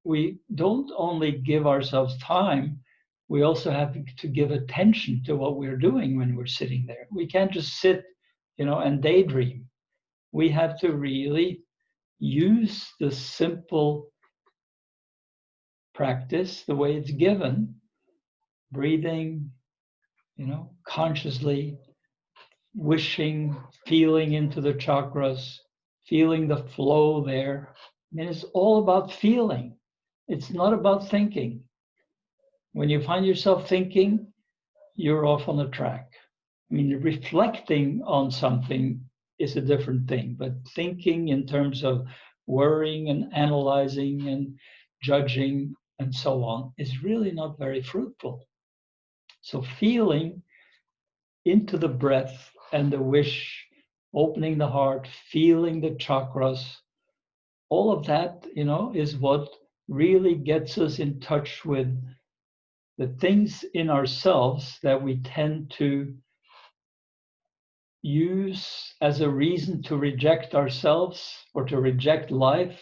we don't only give ourselves time, we also have to give attention to what we're doing when we're sitting there. We can't just sit, and daydream. We have to really use the simple practice the way it's given, breathing, consciously, wishing, feeling into the chakras, feeling the flow there. I mean, it's all about feeling. It's not about thinking. When you find yourself thinking, you're off on the track. I mean, reflecting on something is a different thing, but thinking in terms of worrying and analyzing and judging and so on is really not very fruitful. So feeling into the breath and the wish, opening the heart, feeling the chakras, all of that, is what really gets us in touch with the things in ourselves that we tend to use as a reason to reject ourselves or to reject life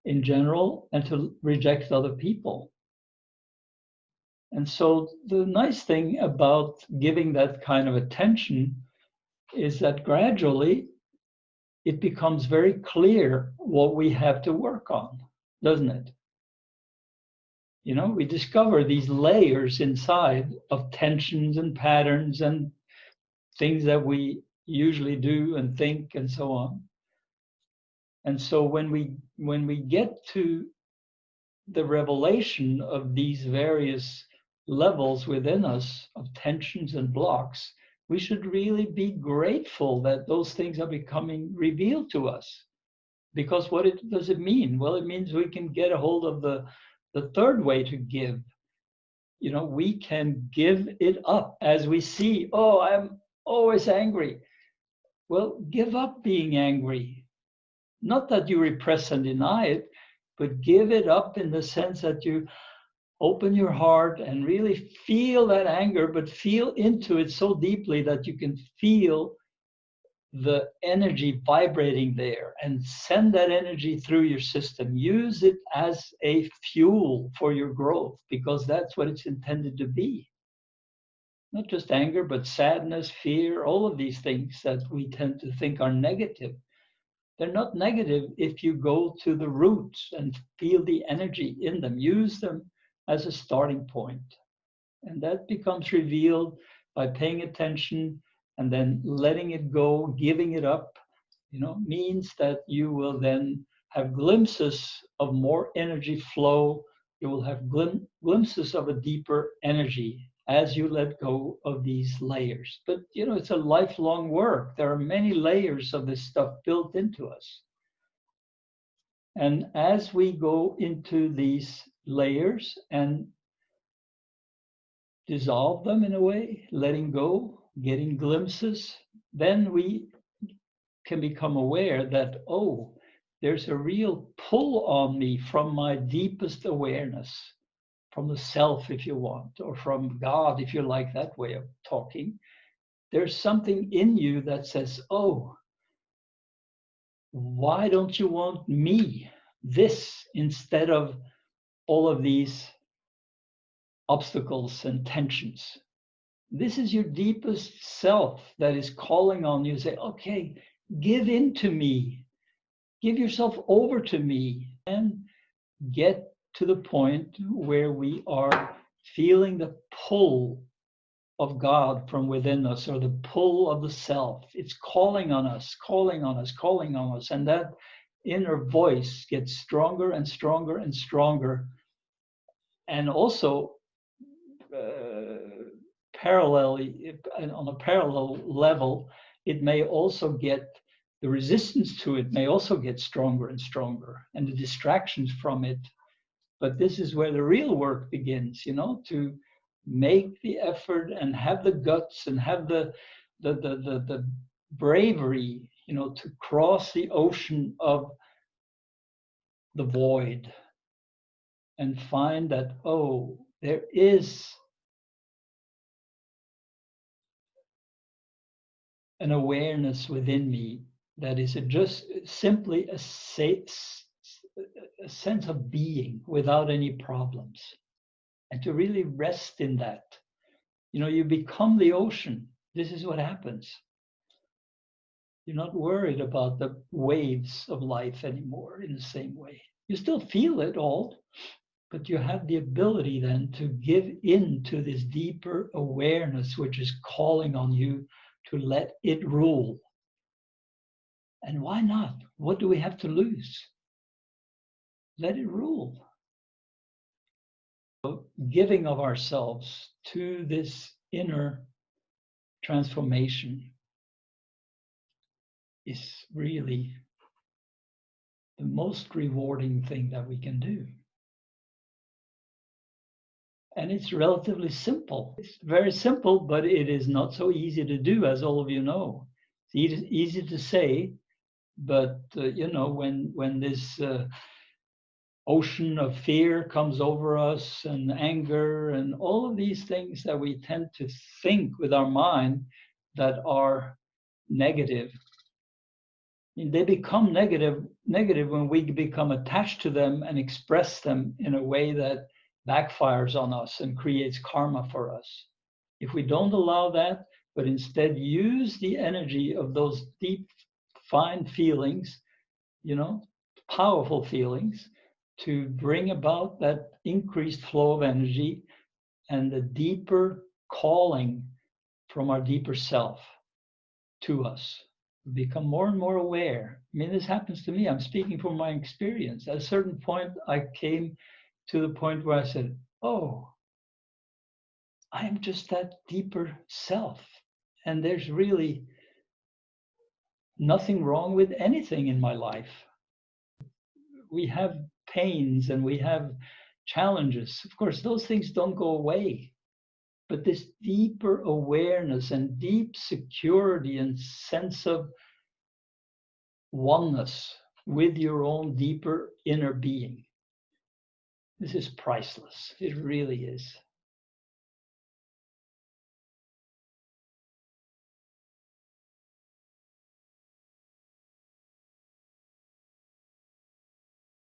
in general and to reject other people. And so the nice thing about giving that kind of attention is that gradually it becomes very clear what we have to work on, doesn't it? We discover these layers inside of tensions and patterns and things that we usually do and think and so on. And so when we get to the revelation of these various levels within us of tensions and blocks, we should really be grateful that those things are becoming revealed to us. Because what does it mean? Well, it means we can get a hold of the third way to give. We can give it up as we see, oh, I'm always angry. Well, give up being angry. Not that you repress and deny it, but give it up in the sense that you open your heart and really feel that anger, but feel into it so deeply that you can feel the energy vibrating there and send that energy through your system. Use it as a fuel for your growth, because that's what it's intended to be. Not just anger, but sadness, fear, all of these things that we tend to think are negative. They're not negative if you go to the roots and feel the energy in them. Use them as a starting point. And that becomes revealed by paying attention and then letting it go, giving it up, means that you will then have glimpses of more energy flow. You will have glimpses of a deeper energy as you let go of these layers. But, it's a lifelong work. There are many layers of this stuff built into us. And as we go into these layers and dissolve them in a way, letting go, getting glimpses, then we can become aware that, oh, there's a real pull on me from my deepest awareness, from the self, if you want, or from God, if you like that way of talking. There's something in you that says, oh, why don't you want me, this, instead of all of these obstacles and tensions? This is your deepest self that is calling on you. Say, okay, give in to me. Give yourself over to me, and get to the point where we are feeling the pull of God from within us, or the pull of the self. It's calling on us, calling on us, calling on us. And that inner voice gets stronger and stronger and stronger. And also, parallelly, on a parallel level, it may also get, the resistance to it may also get stronger and stronger, and the distractions from it. But this is where the real work begins, to make the effort and have the guts and have the bravery, to cross the ocean of the void and find that, oh, there is an awareness within me that is just simply a sense of being without any problems, and to really rest in that. You become the ocean. This is what happens. You're not worried about the waves of life anymore in the same way. You still feel it all, but you have the ability then to give in to this deeper awareness, which is calling on you to let it rule. And why not? What do we have to lose? Let it rule. So giving of ourselves to this inner transformation is really the most rewarding thing that we can do. And it's relatively simple. It's very simple, but it is not so easy to do, as all of you know. It's easy to say, but when this ocean of fear comes over us, and anger, and all of these things that we tend to think with our mind that are negative, they become negative when we become attached to them and express them in a way that backfires on us and creates karma for us. If we don't allow that, but instead use the energy of those deep, fine feelings, powerful feelings, to bring about that increased flow of energy and the deeper calling from our deeper self to us. We become more and more aware. I mean, this happens to me. I'm speaking from my experience. At a certain point, I came to the point where I said, oh, I am just that deeper self. And there's really nothing wrong with anything in my life. We have pains and we have challenges. Of course, those things don't go away. But this deeper awareness and deep security and sense of oneness with your own deeper inner being, this is priceless. It really is.